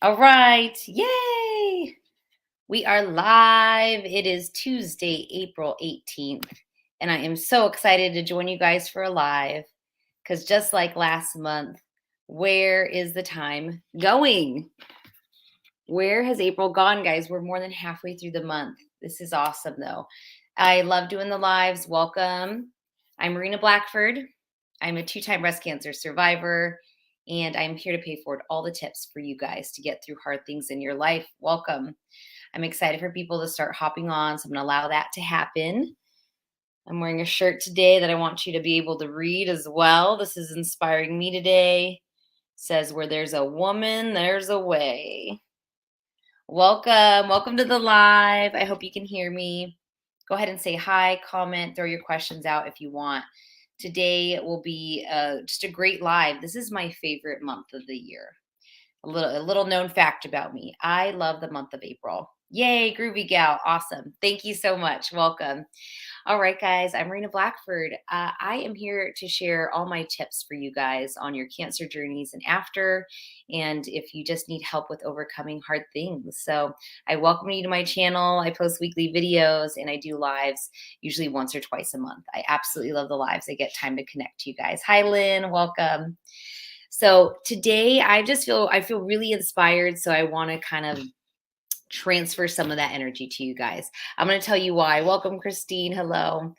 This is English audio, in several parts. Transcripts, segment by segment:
All right. Yay. We are live. It is Tuesday, April 18th. And I am so excited to join you guys for a live because just like last month, where is the time going? Where has April gone, guys? We're more than halfway through the month. This is awesome, though. I love doing the lives. Welcome. I'm Marina Blackford. I'm a two-time breast cancer survivor, and I'm here to pay forward all the tips for you guys to get through hard things in your life. Welcome. I'm excited for people to start hopping on, so I'm going to allow that to happen. I'm wearing a shirt today that I want you to be able to read as well. This is inspiring me today. It says, where there's a woman, there's a way. Welcome to the live. I hope you can hear me. Go ahead and say hi, comment, throw your questions out if you want. Today will be just a great live. This is my favorite month of the year. A little known fact about me. I love the month of April. Yay, groovy gal. Awesome. Thank you so much. Welcome. All right, guys, I'm Marina Blackford. I am here to share all my tips for you guys on your cancer journeys and after, and if you just need help with overcoming hard things. So I welcome you to my channel. I post weekly videos and I do lives usually once or twice a month. I absolutely love the lives. I get time to connect to you guys. Hi, Lynn. Welcome. So today I feel really inspired. So I want to kind of transfer some of that energy to you guys. I'm going to tell you why. Welcome, Christine. Hello.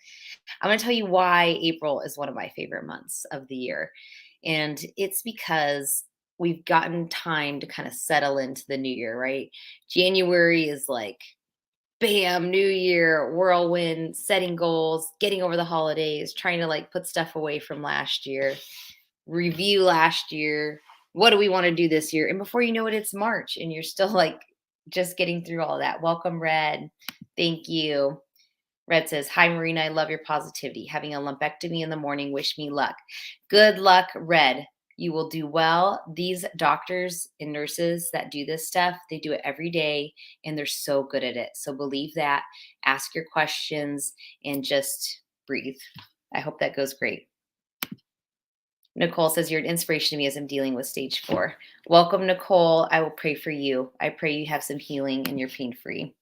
I'm going to tell you why April is one of my favorite months of the year. And it's because we've gotten time to kind of settle into the new year, right? January is like, bam, new year, whirlwind, setting goals, getting over the holidays, trying to like put stuff away from last year, review last year. What do we want to do this year? And before you know it, it's March and you're still like just getting through all that. Welcome, Red. Thank you. Red says, hi, Marina. I love your positivity. Having a lumpectomy in the morning. Wish me luck. Good luck, Red. You will do well. These doctors and nurses that do this stuff, they do it every day and they're so good at it. So believe that, ask your questions, and just breathe. I hope that goes great. Nicole says, you're an inspiration to me as I'm dealing with stage 4. Welcome, Nicole. I will pray for you. I pray you have some healing and you're pain-free.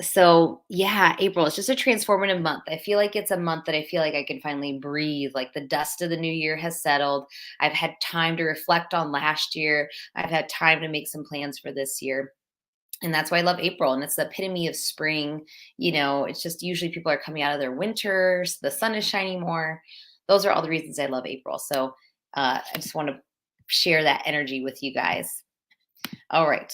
So yeah, April, it's just a transformative month. I feel like it's a month that I feel like I can finally breathe. Like the dust of the new year has settled. I've had time to reflect on last year. I've had time to make some plans for this year. And that's why I love April. And it's the epitome of spring. You know, it's just usually people are coming out of their winters. The sun is shining more. Those are all the reasons I love April. So I just want to share that energy with you guys. All right.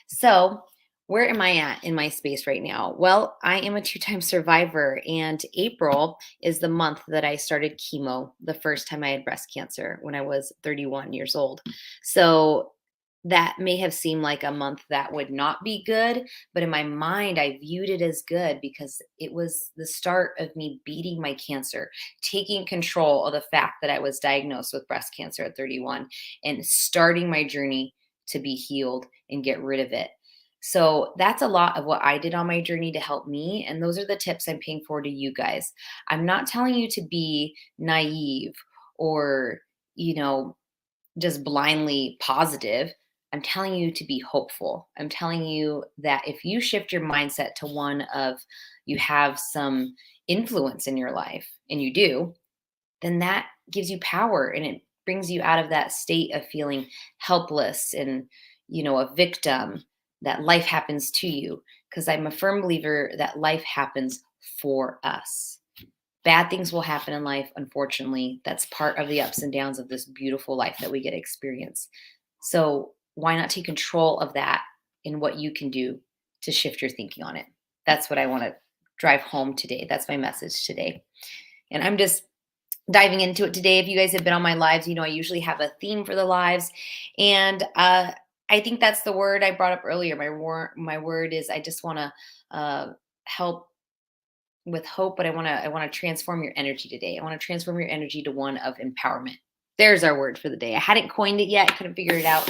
So where am I at in my space right now? Well, I am a two-time survivor, and April is the month that I started chemo the first time I had breast cancer when I was 31 years old. So that may have seemed like a month that would not be good, but in my mind, I viewed it as good because it was the start of me beating my cancer, taking control of the fact that I was diagnosed with breast cancer at 31 and starting my journey to be healed and get rid of it. So that's a lot of what I did on my journey to help me. And those are the tips I'm paying forward to you guys. I'm not telling you to be naive or, just blindly positive. I'm telling you to be hopeful. I'm telling you that if you shift your mindset to one of you have some influence in your life, and you do, then that gives you power and it brings you out of that state of feeling helpless and, a victim, that life happens to you. Because I'm a firm believer that life happens for us. Bad things will happen in life, unfortunately. That's part of the ups and downs of this beautiful life that we get to experience. So why not take control of that in what you can do to shift your thinking on it? That's what I want to drive home today. That's my message today. And I'm just diving into it today. If you guys have been on my lives, I usually have a theme for the lives. And I think that's the word I brought up earlier. My word is I just want to help with hope, but I want to transform your energy today. I want to transform your energy to one of empowerment. There's our word for the day. I hadn't coined it yet. I couldn't figure it out.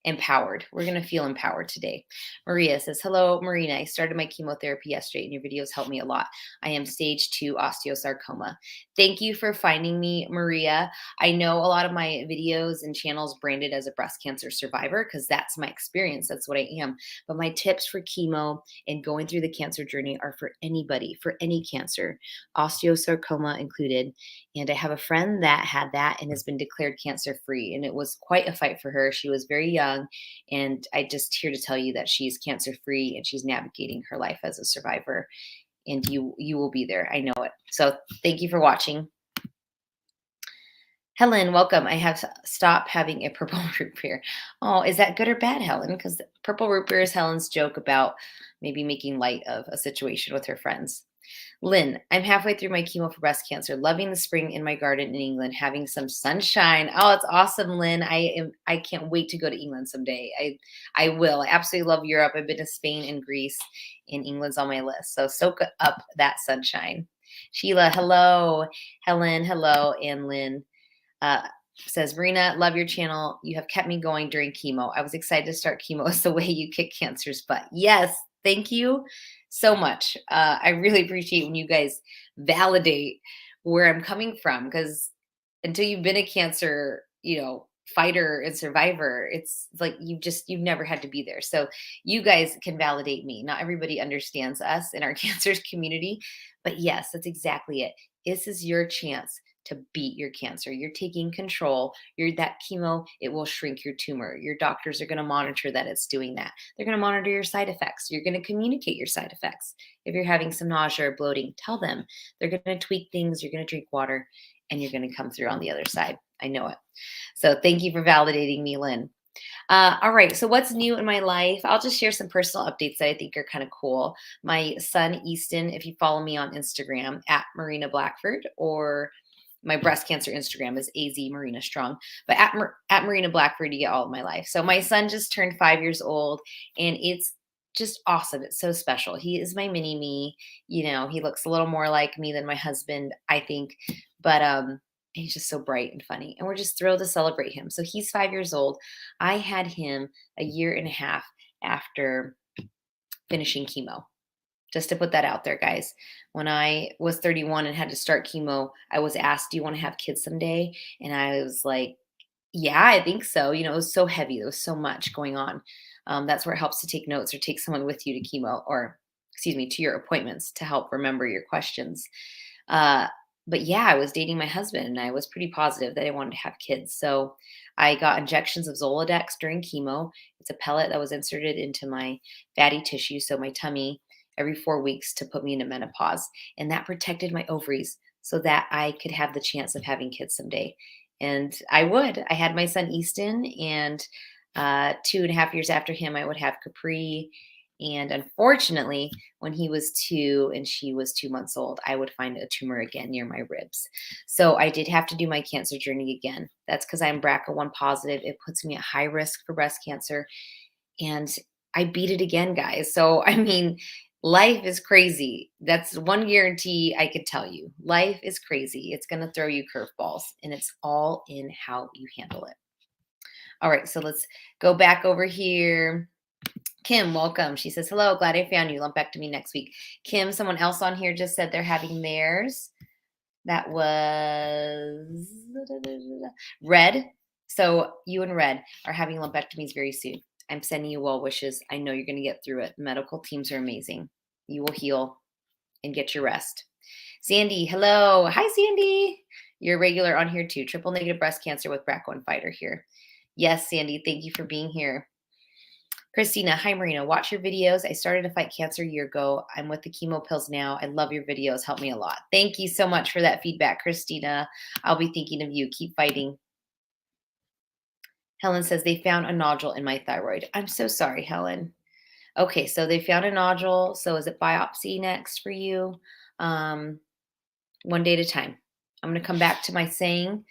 empowered. We're going to feel empowered today. Maria says, hello, Marina. I started my chemotherapy yesterday and your videos helped me a lot. I am stage 2 osteosarcoma. Thank you for finding me, Maria. I know a lot of my videos and channels branded as a breast cancer survivor because that's my experience. That's what I am. But my tips for chemo and going through the cancer journey are for anybody, for any cancer, osteosarcoma included. And I have a friend that had that and has been declared cancer free. And it was quite a fight for her. She was very young. And I just here to tell you that she's cancer free and she's navigating her life as a survivor. And you will be there. I know it. So thank you for watching. Helen, welcome. I have stopped having a purple root beer. Oh, is that good or bad, Helen? Because purple root beer is Helen's joke about maybe making light of a situation with her friends. Lynn, I'm halfway through my chemo for breast cancer, loving the spring in my garden in England, having some sunshine. Oh, it's awesome, Lynn. I can't wait to go to England someday. I will. I absolutely love Europe. I've been to Spain and Greece, and England's on my list. So soak up that sunshine. Sheila, hello. Helen, hello. And Lynn says, Marina, love your channel. You have kept me going during chemo. I was excited to start chemo as the way you kick cancer's butt. Yes, thank you so much. I really appreciate when you guys validate where I'm coming from, because until you've been a cancer, fighter and survivor, it's like you've never had to be there. So you guys can validate me. Not everybody understands us in our cancers community, but yes, that's exactly it. This is your chance to beat your cancer. You're taking control. That chemo, it will shrink your tumor. Your doctors are going to monitor that it's doing that. They're going to monitor your side effects. You're going to communicate your side effects. If you're having some nausea or bloating, tell them. They're going to tweak things. You're going to drink water and you're going to come through on the other side. I know it. So thank you for validating me, Lynn. All right. So what's new in my life? I'll just share some personal updates that I think are kind of cool. My son, Easton, if you follow me on Instagram at Marina Blackford, or my breast cancer Instagram is azmarinastrong, but at Marina Blackford, you get all of my life. So my son just turned 5 years old and it's just awesome. It's so special. He is my mini me. He looks a little more like me than my husband, I think, but he's just so bright and funny. And we're just thrilled to celebrate him. So he's 5 years old. I had him a year and a half after finishing chemo. Just to put that out there, guys. When I was 31 and had to start chemo, I was asked, do you want to have kids someday? And I was like, yeah, I think so. It was so heavy. There was so much going on. That's where it helps to take notes or take someone with you to chemo, or excuse me, to your appointments to help remember your questions. But yeah, I was dating my husband and I was pretty positive that I wanted to have kids. So I got injections of Zoladex during chemo. It's a pellet that was inserted into my fatty tissue, so my tummy, every 4 weeks to put me into menopause. And that protected my ovaries so that I could have the chance of having kids someday. And I would. I had my son Easton, and 2.5 years after him, I would have Capri. And unfortunately, when he was 2 and she was 2 months old, I would find a tumor again near my ribs. So I did have to do my cancer journey again. That's because I'm BRCA1 positive. It puts me at high risk for breast cancer. And I beat it again, guys. So, I mean, life is crazy. That's one guarantee I could tell you. Life is crazy. It's going to throw you curveballs, and it's all in how you handle it. All right, so let's go back over here. Kim, welcome. She says, hello, glad I found you. Lumpectomy next week. Kim, someone else on here just said they're having theirs. That was Red. So you and Red are having lumpectomies very soon. I'm sending you well wishes. I know you're going to get through it. The medical teams are amazing. You will heal and get your rest. Sandy, hello. Hi, Sandy. You're a regular on here too. Triple negative breast cancer with BRCA1 fighter here. Yes, Sandy, thank you for being here. Christina, hi Marina, watch your videos. I started to fight cancer a year ago. I'm with the chemo pills now. I love your videos. Help me a lot. Thank you so much for that feedback, Christina. I'll be thinking of you. Keep fighting. Helen says they found a nodule in my thyroid. I'm so sorry, Helen. Okay, so they found a nodule. So is it biopsy next for you? One day at a time. I'm going to come back to my saying,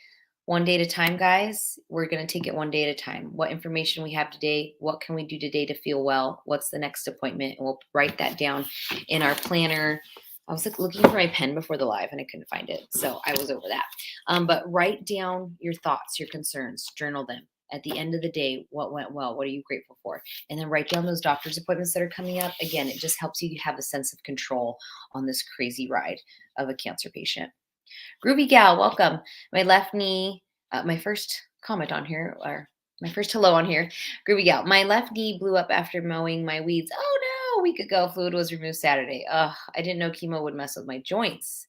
one day at a time, guys. We're going to take it one day at a time. What information we have today? What can we do today to feel well? What's the next appointment? And we'll write that down in our planner. I was looking for my pen before the live and I couldn't find it. So I was over that. But write down your thoughts, your concerns, journal them. At the end of the day, what went well? What are you grateful for? And then write down those doctor's appointments that are coming up. Again, it just helps you have a sense of control on this crazy ride of a cancer patient. Groovy Gal, welcome. My left knee, my first comment on here, or my first hello on here. Groovy Gal, my left knee blew up after mowing my weeds. Oh no, a week ago. Fluid was removed Saturday. Ugh, I didn't know chemo would mess with my joints.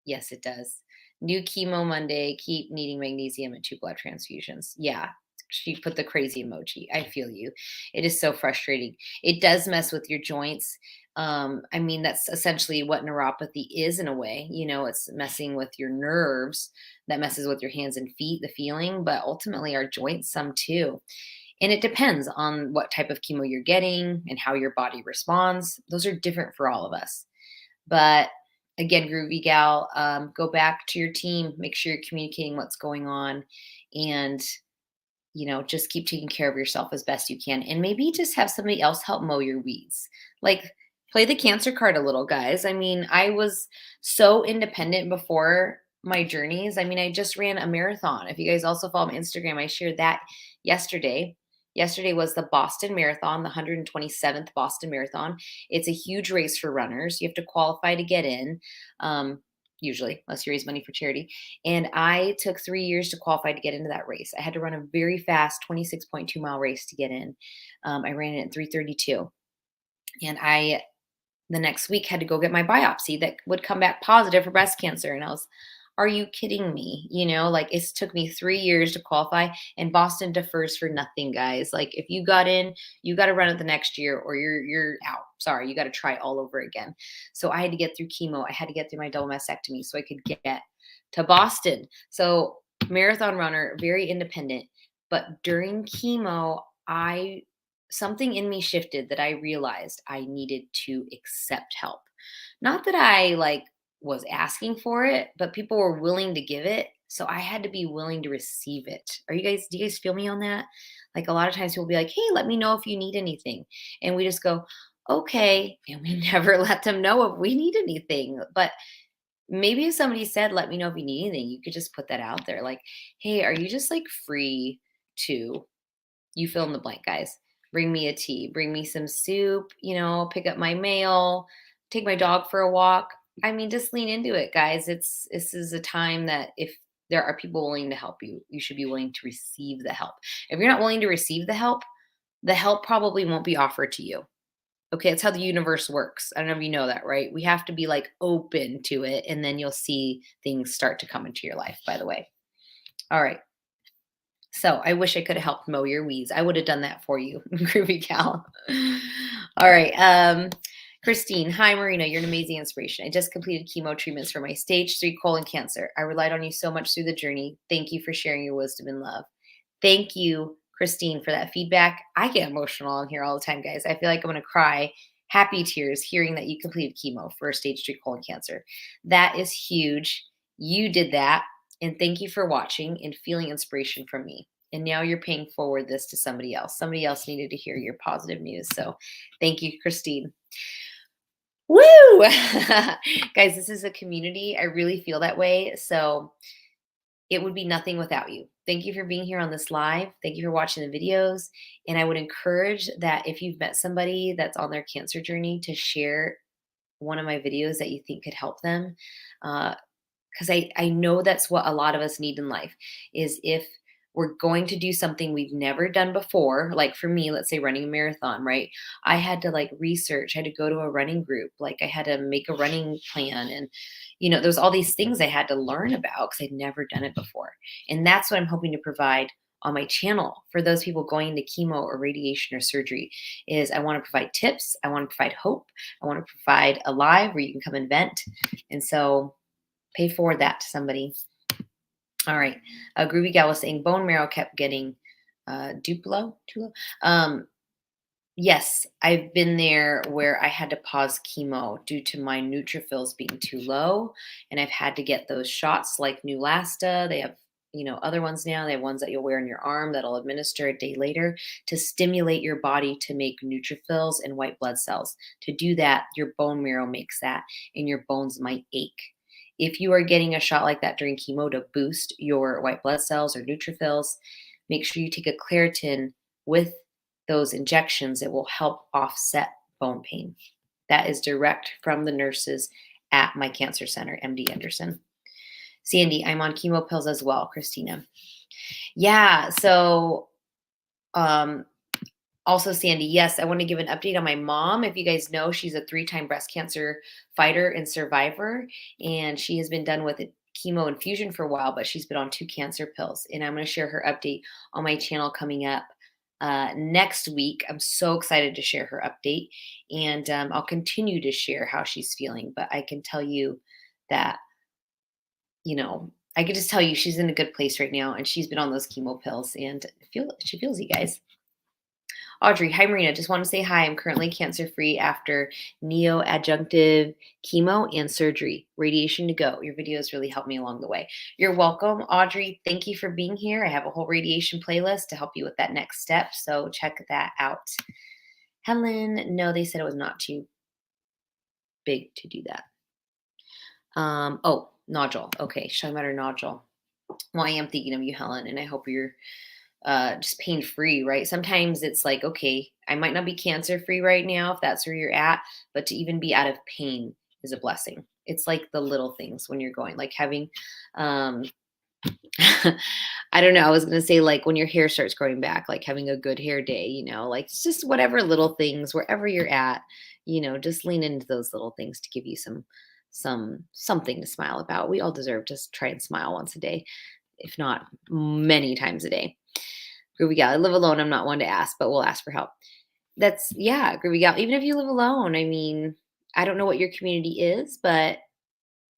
Yes, it does. New chemo Monday. Keep needing magnesium and 2 blood transfusions. Yeah, she put the crazy emoji. I feel you. It is so frustrating. It does mess with your joints. I mean, that's essentially what neuropathy is in a way. It's messing with your nerves that messes with your hands and feet, the feeling, but ultimately our joints, some too. And it depends on what type of chemo you're getting and how your body responds. Those are different for all of us. But again, Groovy Gal, go back to your team, make sure you're communicating what's going on, and just keep taking care of yourself as best you can. And maybe just have somebody else help mow your weeds. Like, play the cancer card a little, guys. I mean, I was so independent before my journeys. I mean, I just ran a marathon. If you guys also follow my Instagram, I shared that yesterday. Yesterday was the Boston Marathon, the 127th Boston Marathon. It's a huge race for runners. You have to qualify to get in, usually, unless you raise money for charity. And I took 3 years to qualify to get into that race. I had to run a very fast 26.2-mile race to get in. I ran it in 3:32. And the next week, had to go get my biopsy that would come back positive for breast cancer. And I was, are you kidding me? Like, it took me 3 years to qualify, and Boston defers for nothing, guys. Like, if you got in, you got to run it the next year, or you're out. Sorry, you got to try all over again. So I had to get through chemo. I had to get through my double mastectomy so I could get to Boston. So marathon runner, very independent. But during chemo, something in me shifted that I realized I needed to accept help. Not that I was asking for it, but people were willing to give it. So I had to be willing to receive it. Do you guys feel me on that? Like, a lot of times people will be like, hey, let me know if you need anything. And we just go, okay. And we never let them know if we need anything. But maybe if somebody said, let me know if you need anything, you could just put that out there. Like, hey, are you just free to, you fill in the blank, guys. Bring me a tea, bring me some soup, pick up my mail, take my dog for a walk. I mean, just lean into it, guys. This is a time that if there are people willing to help you, you should be willing to receive the help. If you're not willing to receive the help probably won't be offered to you. Okay, that's how the universe works. I don't know if you know that, right? We have to be open to it, and then you'll see things start to come into your life, by the way. All right. So I wish I could have helped mow your weeds. I would have done that for you, Groovy Cal. All right. Christine, hi, Marina. You're an amazing inspiration. I just completed chemo treatments for my stage 3 colon cancer. I relied on you so much through the journey. Thank you for sharing your wisdom and love. Thank you, Christine, for that feedback. I get emotional on here all the time, guys. I feel like I'm going to cry happy tears hearing that you completed chemo for stage 3 colon cancer. That is huge. You did that. And thank you for watching and feeling inspiration from me. And now you're paying forward this to somebody else. Somebody else needed to hear your positive news. So thank you, Christine. Woo! Guys, this is a community. I really feel that way. So it would be nothing without you. Thank you for being here on this live. Thank you for watching the videos. And I would encourage that if you've met somebody that's on their cancer journey, to share one of my videos that you think could help them. Because I know that's what a lot of us need in life, is if we're going to do something we've never done before. Like for me, let's say running a marathon, right? I had to research, I had to go to a running group, I had to make a running plan, and there's all these things I had to learn about because I'd never done it before. And that's what I'm hoping to provide on my channel for those people going into chemo or radiation or surgery. Is I want to provide tips, I want to provide hope, I want to provide a live where you can come and vent. And so pay forward that to somebody. All right. Groovy Gal was saying bone marrow kept getting too low. Yes, I've been there where I had to pause chemo due to my neutrophils being too low. And I've had to get those shots like Neulasta. They have, other ones now. They have ones that you'll wear on your arm that'll administer a day later to stimulate your body to make neutrophils and white blood cells. To do that, your bone marrow makes that, and your bones might ache. If you are getting a shot like that during chemo to boost your white blood cells or neutrophils, make sure you take a Claritin with those injections. It will help offset bone pain. That is direct from the nurses at my cancer center, MD Anderson. Sandy, I'm on chemo pills as well, Christina. Yeah, so um also, Sandy, yes, I want to give an update on my mom. If you guys know, she's a three-time breast cancer fighter and survivor, and she has been done with chemo infusion for a while, but she's been on 2 cancer pills. And I'm going to share her update on my channel coming up next week. I'm so excited to share her update, and I'll continue to share how she's feeling. But I can tell you that, I can just tell you she's in a good place right now, and she's been on those chemo pills, and she feels you guys. Audrey, hi Marina. Just want to say hi. I'm currently cancer free after neoadjunctive chemo and surgery. Radiation to go. Your videos really helped me along the way. You're welcome, Audrey. Thank you for being here. I have a whole radiation playlist to help you with that next step. So check that out. Helen, no, they said it was not too big to do that. Oh, nodule. Okay, show me about her nodule. Well, I am thinking of you, Helen, and I hope you're just pain free, right? Sometimes it's like, okay, I might not be cancer free right now if that's where you're at, but to even be out of pain is a blessing. It's like the little things when you're going, like having, um, I don't know. I was going to say like when your hair starts growing back, like having a good hair day, like it's just whatever little things, wherever you're at, just lean into those little things to give you something to smile about. We all deserve to try and smile once a day, if not many times a day. Groovy gal, I live alone. I'm not one to ask, but we'll ask for help. Yeah, groovy gal. Even if you live alone, I mean, I don't know what your community is, but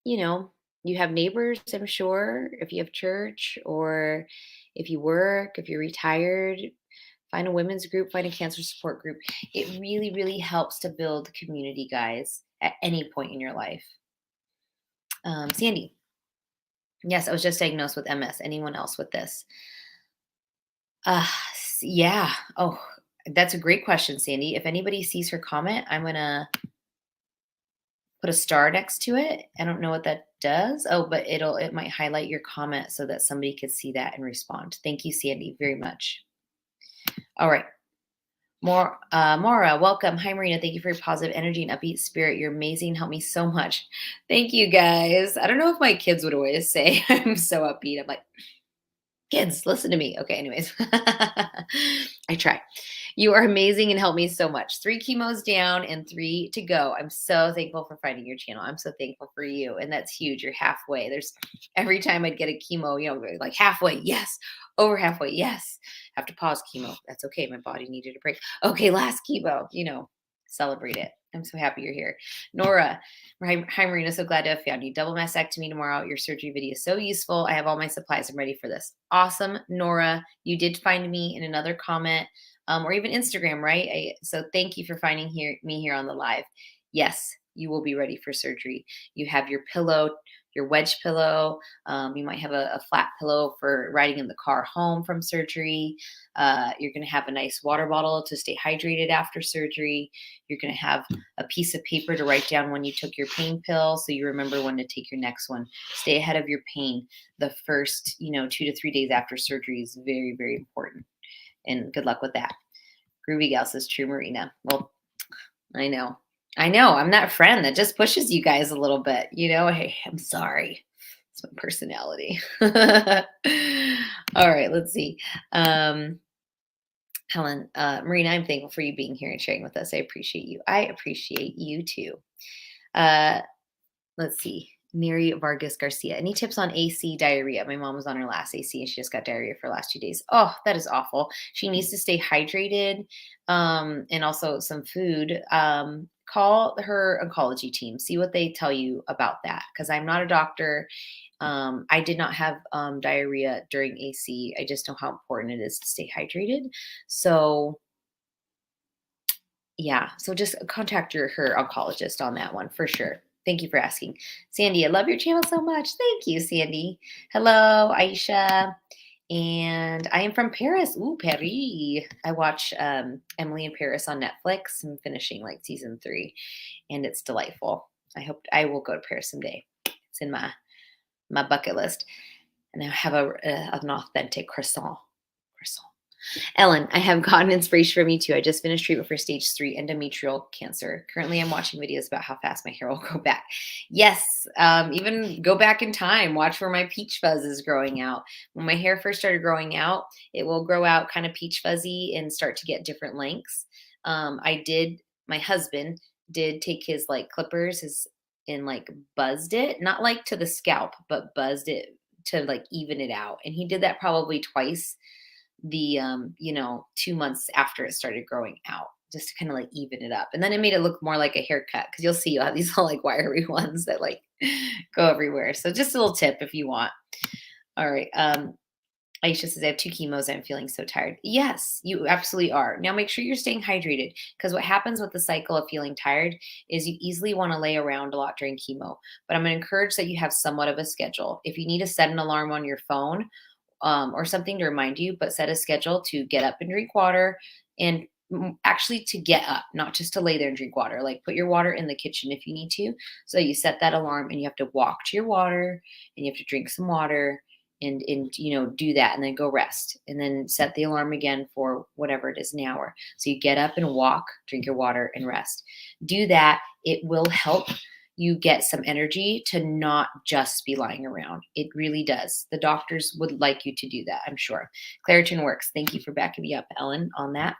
you know, you have neighbors, I'm sure, if you have church or if you work, if you're retired, find a women's group, find a cancer support group. It really, really helps to build community, guys, at any point in your life. Sandy, yes, I was just diagnosed with MS. Anyone else with this? Yeah. Oh, that's a great question, Sandy. If anybody sees her comment, I'm gonna put a star next to it. I don't know what that does. Oh, but it might highlight your comment so that somebody could see that and respond. Thank you, Sandy, very much. All right. Maura, welcome. Hi, Marina. Thank you for your positive energy and upbeat spirit. You're amazing. Help me so much. Thank you, guys. I don't know if my kids would always say I'm so upbeat. I'm like, kids, listen to me. Okay, anyways, I try. You are amazing and help me so much. 3 chemos down and 3 to go. I'm so thankful for finding your channel. I'm so thankful for you. And that's huge. You're halfway. There's every time I'd get a chemo, like halfway, yes. Over halfway, yes. Have to pause chemo. That's okay. My body needed a break. Okay, last chemo, celebrate it. I'm so happy you're here. Nora, hi Marina, so glad to have found you. Double mastectomy tomorrow. Your surgery video is so useful. I have all my supplies. I'm ready for this. Awesome, Nora. You did find me in another comment or even Instagram, right? So thank you for finding me here on the live. Yes, you will be ready for surgery. You have your pillow, your wedge pillow. You might have a flat pillow for riding in the car home from surgery. You're going to have a nice water bottle to stay hydrated after surgery. You're going to have a piece of paper to write down when you took your pain pill so you remember when to take your next one. Stay ahead of your pain. The first, 2 to 3 days after surgery is very, very important. And good luck with that. Groovy Gal says, true, Marina. Well, I know. I'm that friend that just pushes you guys a little bit. Hey, I'm sorry. It's my personality. All right, let's see. Helen, Marina, I'm thankful for you being here and sharing with us. I appreciate you. I appreciate you too. Let's see. Mary Vargas Garcia. Any tips on AC diarrhea? My mom was on her last AC and she just got diarrhea for the last 2 days. Oh, that is awful. She needs to stay hydrated and also some food. Call her oncology team. See what they tell you about that because I'm not a doctor. I did not have diarrhea during AC. I just know how important it is to stay hydrated. So yeah, so just contact her oncologist on that one for sure. Thank you for asking. Sandy, I love your channel so much. Thank you, Sandy. Hello, Aisha. And I am from Paris. Ooh, Paris. I watch Emily in Paris on Netflix. I'm finishing like season 3 and it's delightful. I hope I will go to Paris someday. It's in my bucket list. And I have an authentic croissant. universal. Ellen, I have gotten inspiration from you too. I just finished treatment for stage 3 endometrial cancer. Currently, I'm watching videos about how fast my hair will grow back. Yes, even go back in time. Watch where my peach fuzz is growing out. When my hair first started growing out, it will grow out kind of peach fuzzy and start to get different lengths. My husband did take his like clippers and like buzzed it, not like to the scalp, but buzzed it to like even it out. And he did that probably twice the 2 months after it started growing out, just to kind of like even it up, and then it made it look more like a haircut, because you'll have these little like wiry ones that like go everywhere. So just a little tip if you want. All right. Aisha says, I have 2 chemos. I'm feeling so tired. Yes, you absolutely are. Now make sure you're staying hydrated, because what happens with the cycle of feeling tired is you easily want to lay around a lot during chemo. But I'm going to encourage that you have somewhat of a schedule. If you need to set an alarm on your phone, or something to remind you, but set a schedule to get up and drink water, and actually to get up, not just to lay there and drink water. Like put your water in the kitchen if you need to. So you set that alarm and you have to walk to your water and you have to drink some water and do that, and then go rest, and then set the alarm again for whatever it is, an hour. So you get up and walk, drink your water, and rest. Do that. It will help you get some energy to not just be lying around. It really does. The doctors would like you to do that, I'm sure. Claritin works. Thank you for backing me up, Ellen, on that.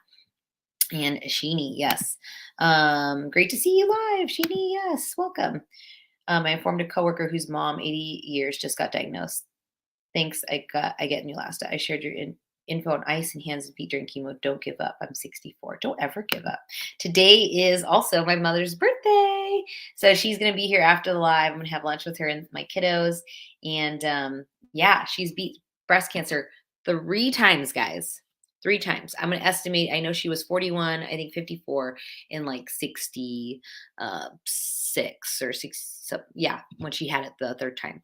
And Sheeny, yes. Great to see you live, Sheeny. Yes, welcome. I informed a coworker whose mom, 80 years, just got diagnosed. Thanks. I get Neulasta. I shared your info on ice and hands and feet during chemo. Don't give up. I'm 64. Don't ever give up. Today is also my mother's birthday. So she's going to be here after the live. I'm going to have lunch with her and my kiddos. And yeah, she's beat breast cancer 3 times, guys. 3 times. I'm going to estimate. I know she was 41, I think 54, and like 66 or 6. So yeah, when she had it the 3rd time.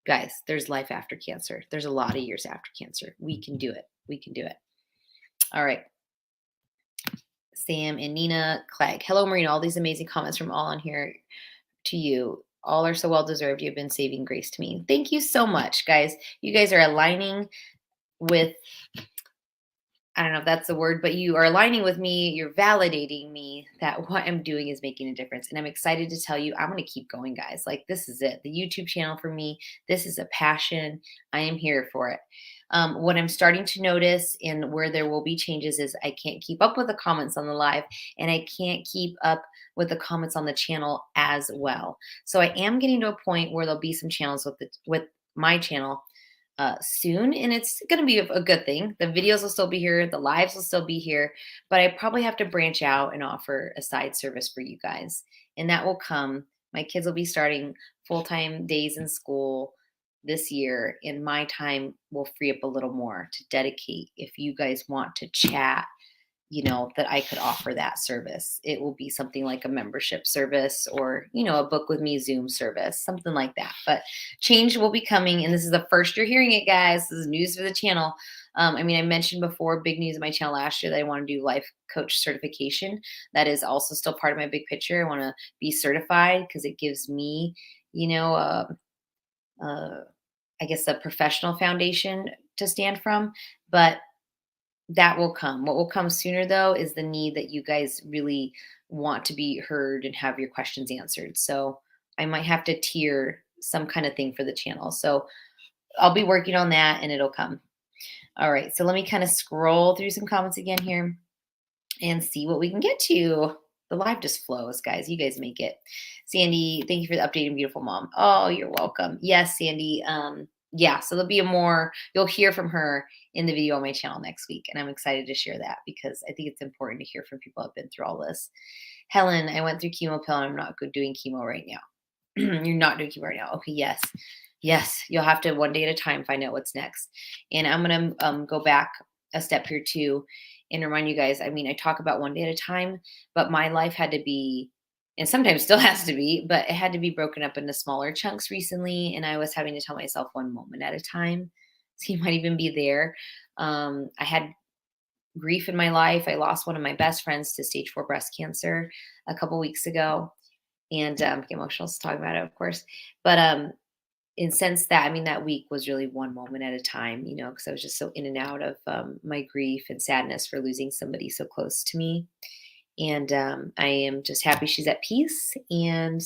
Guys, there's life after cancer. There's a lot of years after cancer. We can do it. We can do it. All right. Sam and Nina Clegg. Hello, Marina. All these amazing comments from all on here to you. All are so well deserved. You've been saving grace to me. Thank you so much, guys. You guys are aligning with, I don't know if that's the word, but you are aligning with me. You're validating me that what I'm doing is making a difference. And I'm excited to tell you, I'm going to keep going, guys. Like, this is it. The YouTube channel for me, this is a passion. I am here for it. What I'm starting to notice and where there will be changes is I can't keep up with the comments on the live, and I can't keep up with the comments on the channel as well. So I am getting to a point where there'll be some channels with my channel soon, and it's going to be a good thing. The videos will still be here, the lives will still be here, but I probably have to branch out and offer a side service for you guys, and that will come. My kids will be starting full-time days in school this year, and my time will free up a little more to dedicate. If you guys want to chat, that I could offer that service. It will be something like a membership service, or, a book with me Zoom service, something like that. But change will be coming. And this is the first you're hearing it, guys. This is news for the channel. I mentioned before, big news on my channel last year, that I want to do life coach certification. That is also still part of my big picture. I want to be certified because it gives me, I guess, a professional foundation to stand from. But that will come. What will come sooner, though, is the need that you guys really want to be heard and have your questions answered. So I might have to tier some kind of thing for the channel. So I'll be working on that, and it'll come. All right. So let me kind of scroll through some comments again here and see what we can get to. The live just flows, guys. You guys make it. Sandy, thank you for the updating, beautiful mom. Oh, you're welcome. Yes, Sandy. Yeah, so there'll be you'll hear from her in the video on my channel next week. And I'm excited to share that because I think it's important to hear from people who have been through all this. Helen, I went through chemo pill and I'm not good doing chemo right now. You're not doing chemo right now. Okay, yes. Yes, you'll have to one day at a time find out what's next. And I'm going to go back a step here too and remind you guys, I talk about one day at a time, but my life had to be, and sometimes still has to be, but it had to be broken up into smaller chunks recently. And I was having to tell myself one moment at a time. So you might even be there. I had grief in my life. I lost one of my best friends to stage 4 breast cancer a couple weeks ago. And get emotional talking about it, of course. But in sense that, I mean, that week was really one moment at a time, because I was just so in and out of my grief and sadness for losing somebody so close to me. And I am just happy she's at peace. And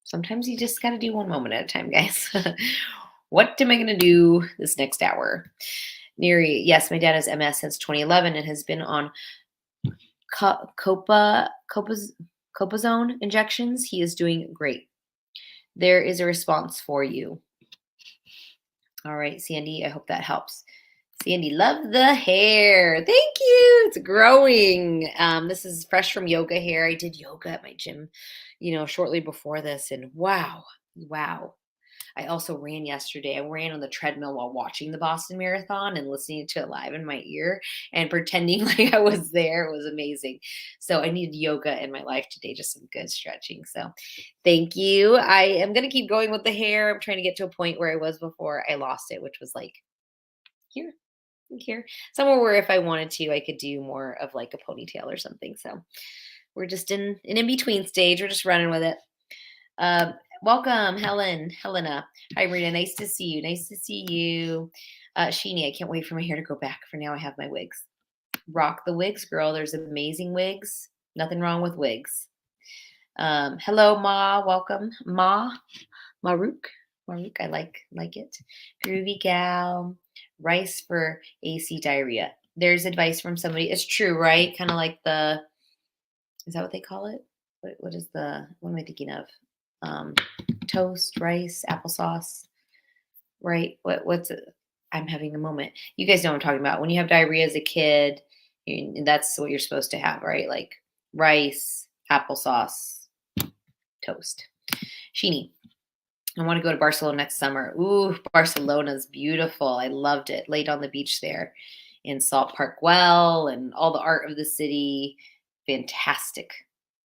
sometimes you just got to do one moment at a time, guys. What am I going to do this next hour? Neri, yes, my dad has MS since 2011 and has been on copazone injections. He is doing great. There is a response for you. All right, Sandy, I hope that helps. Sandy, love the hair. Thank you. It's growing. This is fresh from yoga hair. I did yoga at my gym, shortly before this, and wow. I also ran yesterday. I ran on the treadmill while watching the Boston Marathon and listening to it live in my ear and pretending like I was there. It was amazing. So I needed yoga in my life today, just some good stretching. So thank you. I am going to keep going with the hair. I'm trying to get to a point where I was before I lost it, which was like here, here, somewhere where if I wanted to, I could do more of like a ponytail or something. So we're just in an in-between stage. We're just running with it. Welcome, Helena. Hi, Marina. Nice to see you. Nice to see you. Sheenie, I can't wait for my hair to grow back. For now, I have my wigs. Rock the wigs, girl. There's amazing wigs. Nothing wrong with wigs. Hello, Ma. Welcome. Maruk. I like it. Groovy gal. Rice for AC diarrhea. There's advice from somebody. It's true, right? Kind of like is that what they call it? What am I thinking of? Toast, rice, applesauce, right? What's it? I'm having a moment. You guys know what I'm talking about. When you have diarrhea as a kid, that's what you're supposed to have, right? Like rice, applesauce, toast. Sheenie, I want to go to Barcelona next summer. Ooh, Barcelona's beautiful. I loved it. Laid on the beach there in Salt Park Well and all the art of the city. Fantastic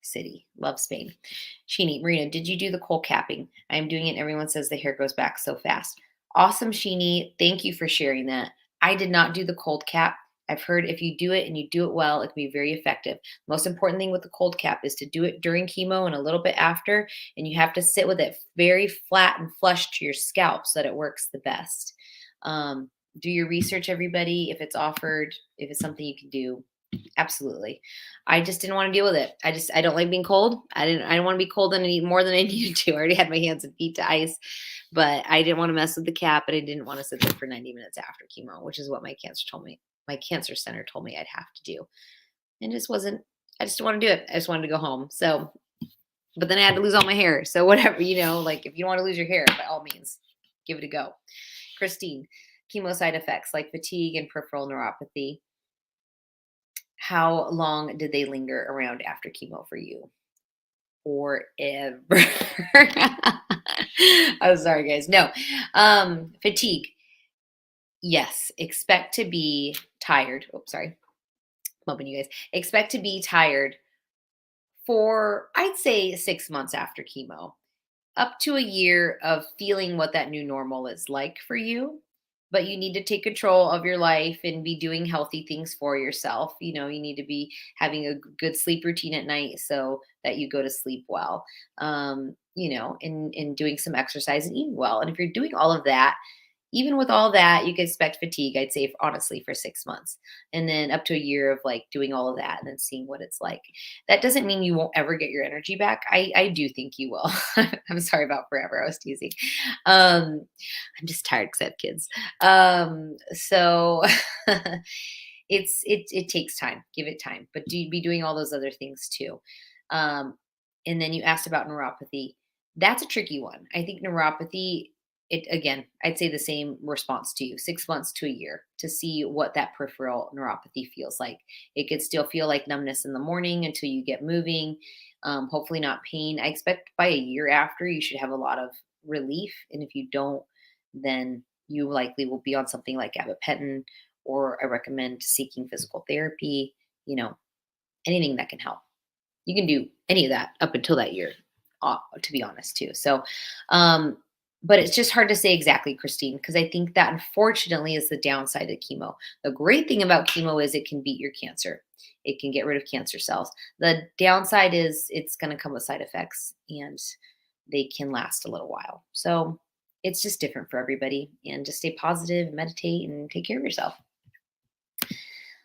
city. Love Spain. Sheenie, Marina, did you do the cold capping? I am doing it. Everyone says the hair grows back so fast. Awesome, Sheenie. Thank you for sharing that. I did not do the cold cap. I've heard if you do it and you do it well, it can be very effective. Most important thing with the cold cap is to do it during chemo and a little bit after, and you have to sit with it very flat and flush to your scalp so that it works the best. Do your research, everybody. If it's offered, if it's something you can do, absolutely. I just didn't want to deal with it. I don't like being cold. I don't want to be cold and eat more than I needed to. I already had my hands and feet to ice, but I didn't want to mess with the cap, and I didn't want to sit there for 90 minutes after chemo, which is what my cancer center told me I'd have to do. And I just didn't want to do it. I just wanted to go home. So, but then I had to lose all my hair. So whatever, like if you want to lose your hair, by all means, give it a go. Christine, chemo side effects like fatigue and peripheral neuropathy. How long did they linger around after chemo for you? Forever. I'm sorry, guys. No. Fatigue. Yes. Expect to be tired. Oh, sorry. I'm hoping you guys expect to be tired for, I'd say, 6 months after chemo, up to a year of feeling what that new normal is like for you. But you need to take control of your life and be doing healthy things for yourself. You need to be having a good sleep routine at night so that you go to sleep well. And doing some exercise and eating well. And if you're doing all of that, even with all that, you can expect fatigue, I'd say, honestly, for 6 months. And then up to a year of like doing all of that and then seeing what it's like. That doesn't mean you won't ever get your energy back. I do think you will. I'm sorry about forever. I was teasing. I'm just tired because I have kids. So it takes time. Give it time. But do be doing all those other things too. And then you asked about neuropathy. That's a tricky one. I think neuropathy, I'd say the same response to you, 6 months to a year to see what that peripheral neuropathy feels like. It could still feel like numbness in the morning until you get moving. Hopefully not pain. I expect by a year after you should have a lot of relief. And if you don't, then you likely will be on something like gabapentin, or I recommend seeking physical therapy, anything that can help. You can do any of that up until that year, to be honest, too. So, but it's just hard to say exactly, Christine, because I think that unfortunately is the downside of chemo. The great thing about chemo is it can beat your cancer. It can get rid of cancer cells. The downside is it's going to come with side effects and they can last a little while. So it's just different for everybody. And just stay positive, meditate, and take care of yourself.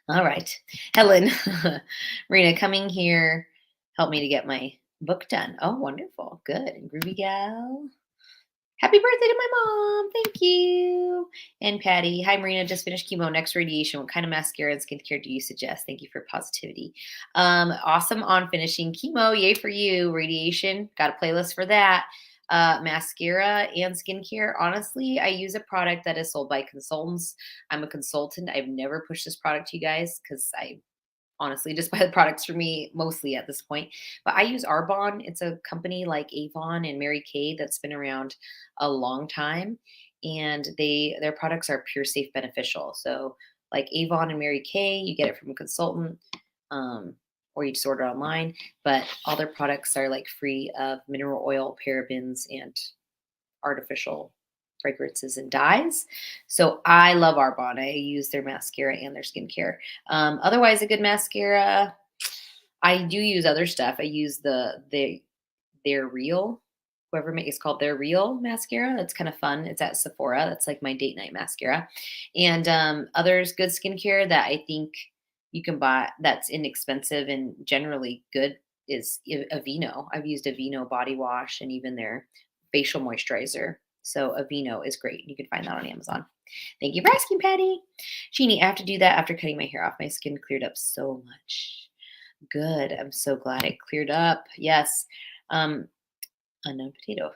All right. Helen, Marina, coming here, help me to get my book done. Oh, wonderful. Good. And groovy gal. Happy birthday to my mom. Thank you. And Patty. Hi, Marina. Just finished chemo. Next radiation. What kind of mascara and skincare do you suggest? Thank you for positivity. Awesome on finishing chemo. Yay for you. Radiation. Got a playlist for that. Mascara and skincare. Honestly, I use a product that is sold by consultants. I'm a consultant. I've never pushed this product to you guys because I honestly just buy the products for me mostly at this point. But I use Arbonne. It's a company like Avon and Mary Kay that's been around a long time, and their products are pure, safe, beneficial. So like Avon and Mary Kay, you get it from a consultant, or you just order online. But all their products are like free of mineral oil, parabens, and artificial fragrances and dyes. So I love Arbonne. I use their mascara and their skincare. Otherwise, a good mascara. I do use other stuff. I use their real, whoever it's called their real mascara. That's kind of fun. It's at Sephora. That's like my date night mascara. And others good skincare that I think you can buy that's inexpensive and generally good is Aveeno. I've used Aveeno body wash and even their facial moisturizer. So Aveeno is great. You can find that on Amazon. Thank you for asking, Patty. Jeannie, I have to do that after cutting my hair off. My skin cleared up so much. Good. I'm so glad it cleared up. Yes. Unknown potato.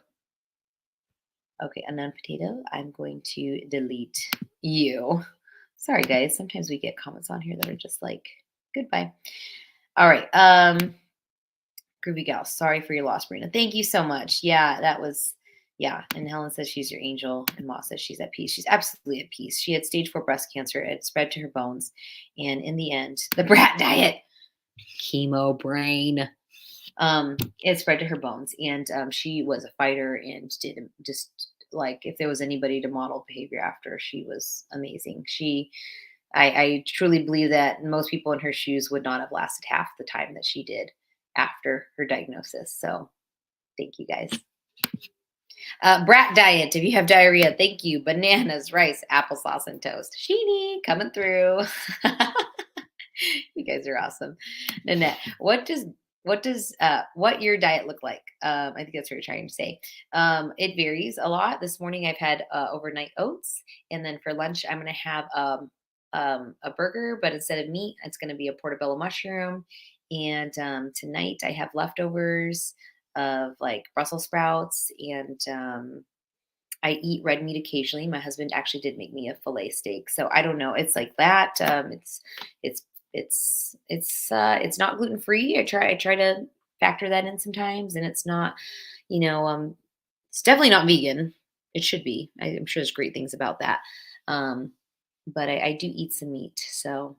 Okay, unknown potato. I'm going to delete you. Sorry, guys. Sometimes we get comments on here that are just like, goodbye. All right. Groovy gal. Sorry for your loss, Marina. Thank you so much. Yeah, that was, yeah. And Helen says she's your angel, and Ma says she's at peace. She's absolutely at peace. She had stage 4 breast cancer. It spread to her bones. And in the end, the brat diet, chemo brain, it spread to her bones. And she was a fighter and did just like, if there was anybody to model behavior after, she was amazing. I truly believe that most people in her shoes would not have lasted half the time that she did after her diagnosis. So thank you guys. Brat diet. If you have diarrhea, thank you. Bananas, rice, applesauce, and toast. Sheenie coming through. You guys are awesome. Nanette, what your diet look like? I think that's what you're trying to say. It varies a lot. This morning I've had overnight oats, and then for lunch I'm going to have a burger, but instead of meat, it's going to be a portobello mushroom. And tonight I have leftovers of like Brussels sprouts, and I eat red meat occasionally. My husband actually did make me a fillet steak, so I don't know. It's like that. It's it's not gluten free. I try to factor that in sometimes, and it's not, it's definitely not vegan. It should be. I'm sure there's great things about that. Um, but I do eat some meat, so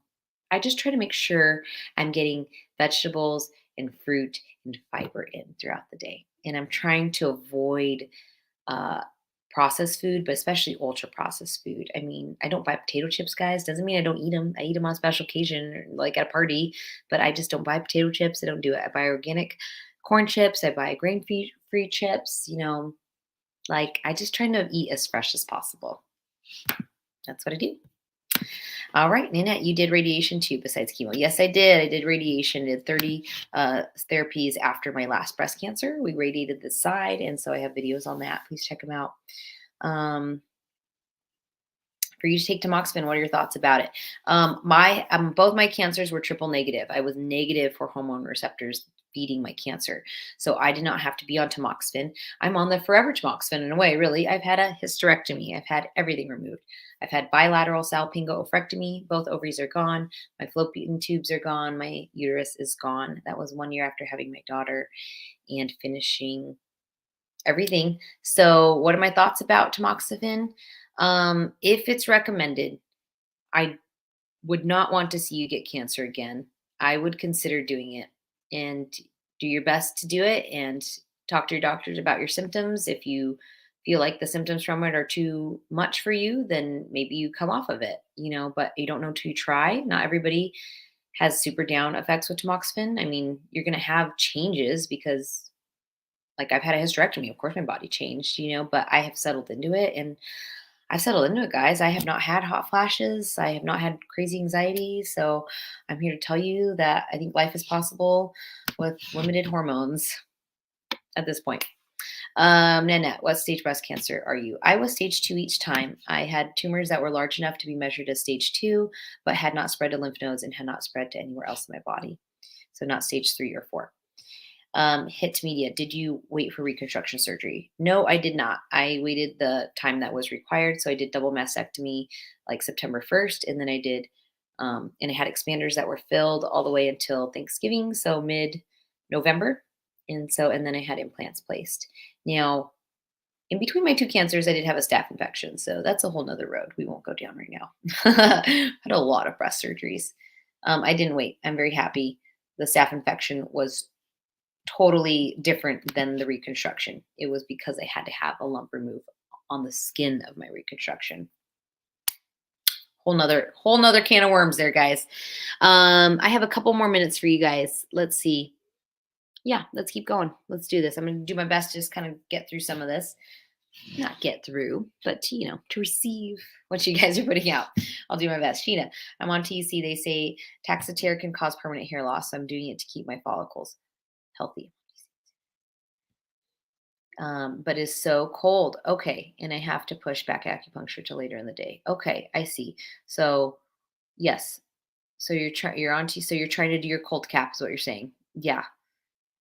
I just try to make sure I'm getting vegetables and fruit and fiber in throughout the day, and I'm trying to avoid uh, processed food, but especially ultra processed food. I mean, I don't buy potato chips, guys. Doesn't mean I don't eat them. I eat them on special occasion, or like at a party, but I just don't buy potato chips. I don't do it. I buy organic corn chips. I buy grain free chips. Like I just try to eat as fresh as possible. That's what I do. All right, Nanette, you did radiation too besides chemo. Yes, I did. I did radiation, did 30 therapies after my last breast cancer. We radiated the side, and so I have videos on that. Please check them out. For you to take tamoxifen, what are your thoughts about it? Both my cancers were triple negative. I was negative for hormone receptors feeding my cancer. So I did not have to be on tamoxifen. I'm on the forever tamoxifen in a way, really. I've had a hysterectomy. I've had everything removed. I've had bilateral salpingo oophorectomy. Both ovaries are gone. My fallopian tubes are gone. My uterus is gone. That was 1 year after having my daughter and finishing everything. So what are my thoughts about tamoxifen? If it's recommended, I would not want to see you get cancer again. I would consider doing it and do your best to do it, and talk to your doctors about your symptoms. If you feel like the symptoms from it are too much for you, then maybe you come off of it, but you don't know till you try. Not everybody has super down effects with tamoxifen. I mean, you're going to have changes because Like, I've had a hysterectomy. Of course, my body changed, but I have settled into it, and I've settled into it, guys. I have not had hot flashes. I have not had crazy anxiety. So I'm here to tell you that I think life is possible with limited hormones at this point. Nanette, what stage breast cancer are you? I was stage 2 each time. I had tumors that were large enough to be measured as stage 2, but had not spread to lymph nodes and had not spread to anywhere else in my body. So not stage 3 or 4. Hit media, did you wait for reconstruction surgery? No, I did not. I waited the time that was required. So I did double mastectomy like September 1st, and then I did, and I had expanders that were filled all the way until Thanksgiving, so mid November. And then I had implants placed. Now, in between my two cancers, I did have a staph infection. So that's a whole nother road we won't go down right now. Had a lot of breast surgeries. I didn't wait. I'm very happy. The staph infection was totally different than the reconstruction. It was because I had to have a lump removed on the skin of my reconstruction. Whole nother can of worms there, guys. I have a couple more minutes for you guys. Let's see. Yeah, let's keep going. Let's do this. I'm going to do my best to just kind of get through some of this. Not get through, but to receive what you guys are putting out. I'll do my best. Sheena, I'm on TC. They say Taxotere can cause permanent hair loss. So I'm doing it to keep my follicles healthy. But it's so cold. Okay. And I have to push back acupuncture till later in the day. Okay. I see. So yes. So so you're trying to do your cold cap is what you're saying. Yeah.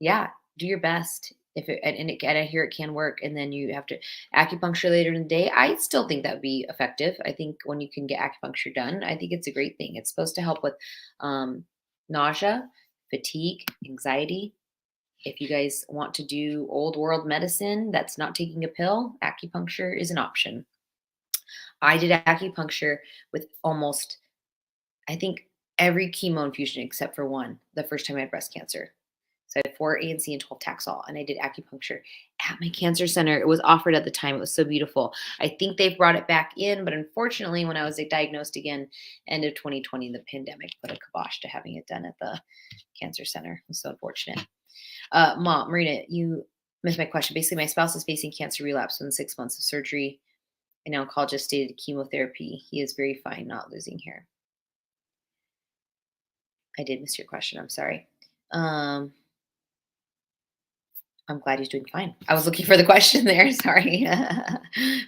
Yeah. Do your best. If it, and I hear it can work, and then you have to acupuncture later in the day. I still think that would be effective. I think when you can get acupuncture done, I think it's a great thing. It's supposed to help with nausea, fatigue, anxiety. If you guys want to do old world medicine that's not taking a pill, acupuncture is an option. I did acupuncture with almost, I think, every chemo infusion except for one, the first time I had breast cancer. So I had 4 ANC and 12 Taxol, and I did acupuncture at my cancer center. It was offered at the time. It was so beautiful. I think they've brought it back in, but unfortunately, when I was diagnosed again, end of 2020, the pandemic put a kibosh to having it done at the cancer center. It was so unfortunate. Mom, Marina, you missed my question. Basically, my spouse is facing cancer relapse within 6 months of surgery. An oncologist stated chemotherapy. He is very fine, not losing hair. I did miss your question. I'm sorry. I'm glad he's doing fine. I was looking for the question there. Sorry.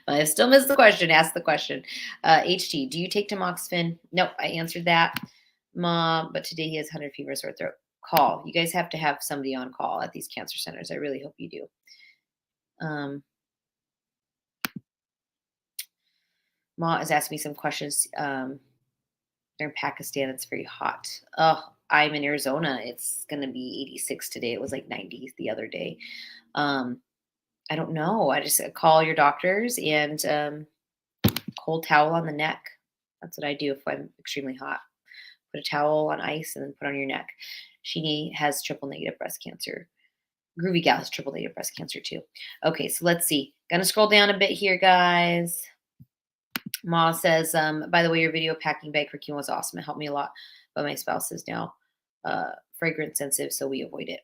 But I still missed the question. Ask the question. HT, do you take tamoxifen? Nope, I answered that. Mom, but today he has 100 fever, sore throat. Call. You guys have to have somebody on call at these cancer centers. I really hope you do. Ma is asking me some questions. They're in Pakistan. It's very hot. Oh, I'm in Arizona. It's going to be 86 today. It was like 90 the other day. I don't know. I just call your doctors and cold towel on the neck. That's what I do if I'm extremely hot. Put a towel on ice and then put on your neck. She has triple negative breast cancer. Groovy Gal has triple negative breast cancer too. Okay, so let's see. Gonna scroll down a bit here, guys. Ma says, by the way, your video packing bag for chemo was awesome. It helped me a lot, but my spouse is now fragrance sensitive, so we avoid it.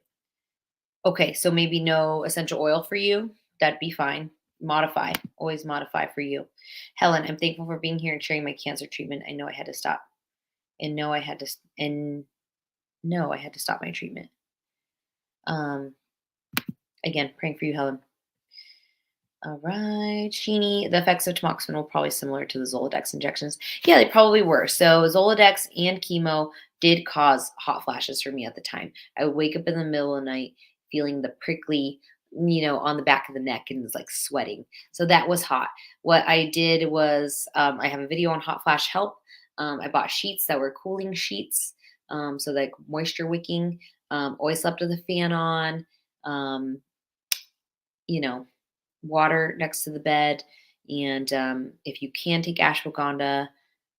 Okay, so maybe no essential oil for you. That'd be fine. Modify. Always modify for you. Helen, I'm thankful for being here and sharing my cancer treatment. I know I had to stop. And no, I had to stop my treatment. Again, praying for you, Helen. All right, Sheeny, the effects of tamoxifen were probably similar to the Zoladex injections. Yeah, they probably were. So Zoladex and chemo did cause hot flashes for me at the time. I would wake up in the middle of the night feeling the prickly, on the back of the neck and was like sweating. So that was hot. What I did was I have a video on hot flash help. I bought sheets that were cooling sheets, so like moisture wicking. Always slept with a fan on. Water next to the bed. And if you can take ashwagandha,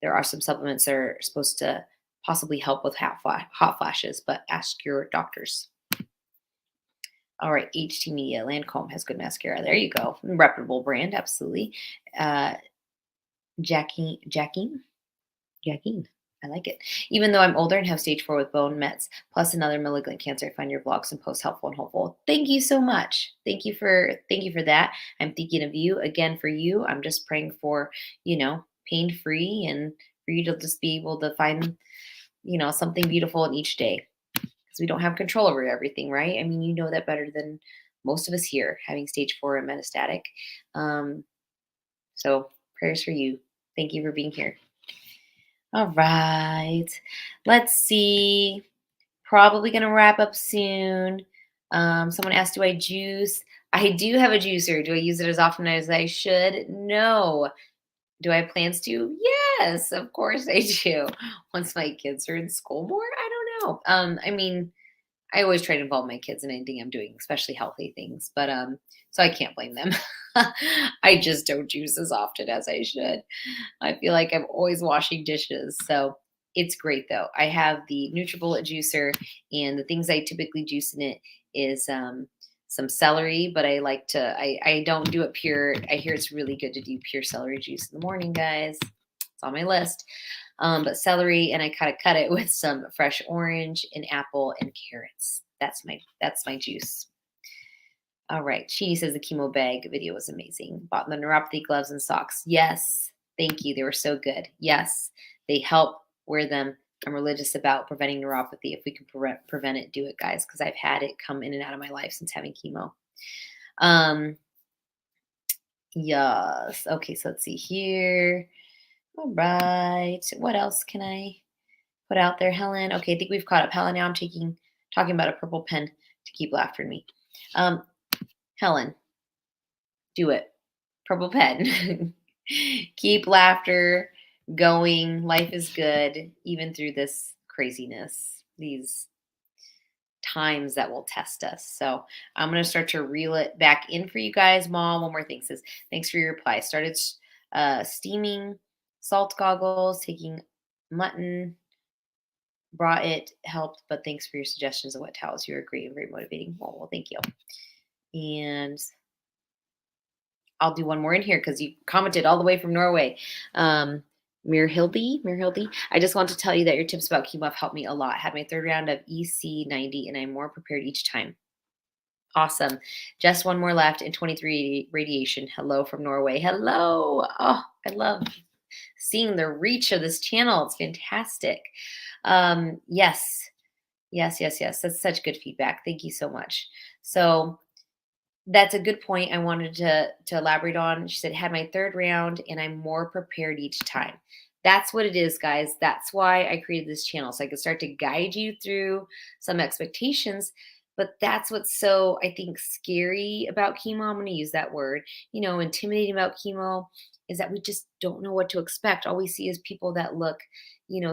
there are some supplements that are supposed to possibly help with hot flashes, but ask your doctors. All right, HT Media, Lancome has good mascara. There you go. Reputable brand, absolutely. Jacqueline. I like it. Even though I'm older and have stage 4 with bone mets, plus another malignant cancer, I find your vlogs and posts helpful and hopeful. Thank you so much. Thank you for that. I'm thinking of you again for you. I'm just praying for, pain free and for you to just be able to find, something beautiful in each day because we don't have control over everything, right? I mean, you know that better than most of us here having stage 4 and metastatic. Um, so prayers for you. Thank you for being here. All right. Let's see. Probably going to wrap up soon. Someone asked, do I juice? I do have a juicer. Do I use it as often as I should? No. Do I have plans to? Yes, of course I do. Once my kids are in school more, I don't know. I mean, I always try to involve my kids in anything I'm doing, especially healthy things. But so I can't blame them. I just don't juice as often as I should. I feel like I'm always washing dishes. So it's great though. I have the NutriBullet juicer, and the things I typically juice in it is some celery, but I don't do it pure. I hear it's really good to do pure celery juice in the morning, guys. It's on my list. But celery, and I kind of cut it with some fresh orange and apple and carrots. That's my juice. All right. She says the chemo bag video was amazing. Bought the neuropathy gloves and socks. Yes. Thank you. They were so good. Yes. They help. Wear them. I'm religious about preventing neuropathy. If we can prevent it, do it, guys, because I've had it come in and out of my life since having chemo. Yes. Okay. So let's see here. All right. What else can I put out there, Helen? Okay. I think we've caught up. Helen, now I'm talking about a purple pen to keep laughter in me. Helen, do it. Purple pen. Keep laughter going. Life is good, even through this craziness, these times that will test us. So I'm going to start to reel it back in for you guys. Mom, one more thing says, thanks for your reply. Started steaming salt goggles, taking mutton, brought it, helped, but thanks for your suggestions of wet towels. You were great and very motivating. Well, thank you. And I'll do one more in here because you commented all the way from Norway. Mir I just want to tell you that your tips about chemo have helped me a lot. Had my third round of EC90 and I'm more prepared each time. Awesome. Just one more left and 23 radiation. Hello from Norway. Hello. Oh, I love seeing the reach of this channel. It's fantastic. Yes. Yes. That's such good feedback. Thank you so much. So that's a good point I wanted to elaborate on. She said, had my third round and I'm more prepared each time. That's what it is, guys. That's why I created this channel. So I could start to guide you through some expectations. But that's what's so, I think, scary about chemo. I'm going to use that word, intimidating about chemo is that we just don't know what to expect. All we see is people that look,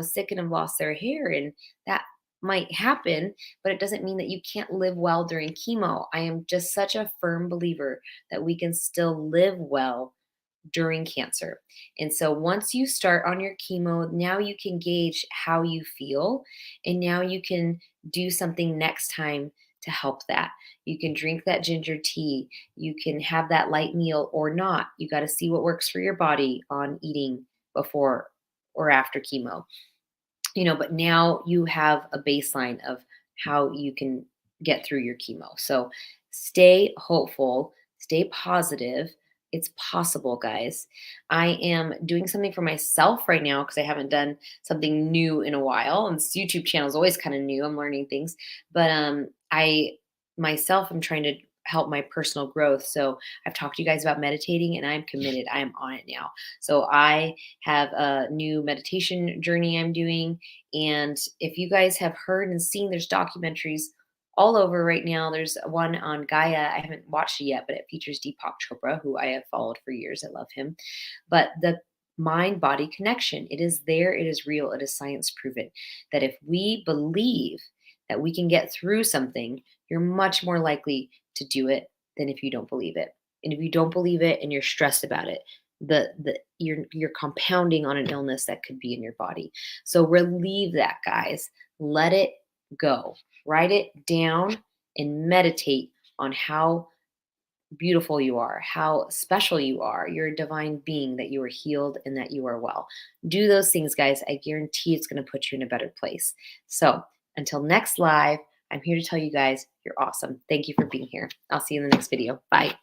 sick and have lost their hair. And that might happen, but it doesn't mean that you can't live well during chemo. I am just such a firm believer that we can still live well during cancer. And so once you start on your chemo, now you can gauge how you feel. And now you can do something next time to help that. You can drink that ginger tea. You can have that light meal or not. You got to see what works for your body on eating before or after chemo. But now you have a baseline of how you can get through your chemo. So stay hopeful, stay positive. It's possible, guys. I am doing something for myself right now because I haven't done something new in a while. And this YouTube channel is always kind of new. I'm learning things. But I myself am trying to help my personal growth. So I've talked to you guys about meditating and I'm committed. I am on it now. So I have a new meditation journey I'm doing. And if you guys have heard and seen, there's documentaries all over right now. There's one on Gaia. I haven't watched it yet, but it features Deepak Chopra, who I have followed for years. I love him. But the mind body connection, it is there. It is real. It is science proven that if we believe that we can get through something, you're much more likely to do it than if you don't believe it. And if you don't believe it and you're stressed about it, you're compounding on an illness that could be in your body. So relieve that, guys. Let it go. Write it down and meditate on how beautiful you are, how special you are. You're a divine being, that you are healed and that you are well. Do those things, guys. I guarantee it's going to put you in a better place. So until next live, I'm here to tell you guys you're awesome. Thank you for being here. I'll see you in the next video. Bye.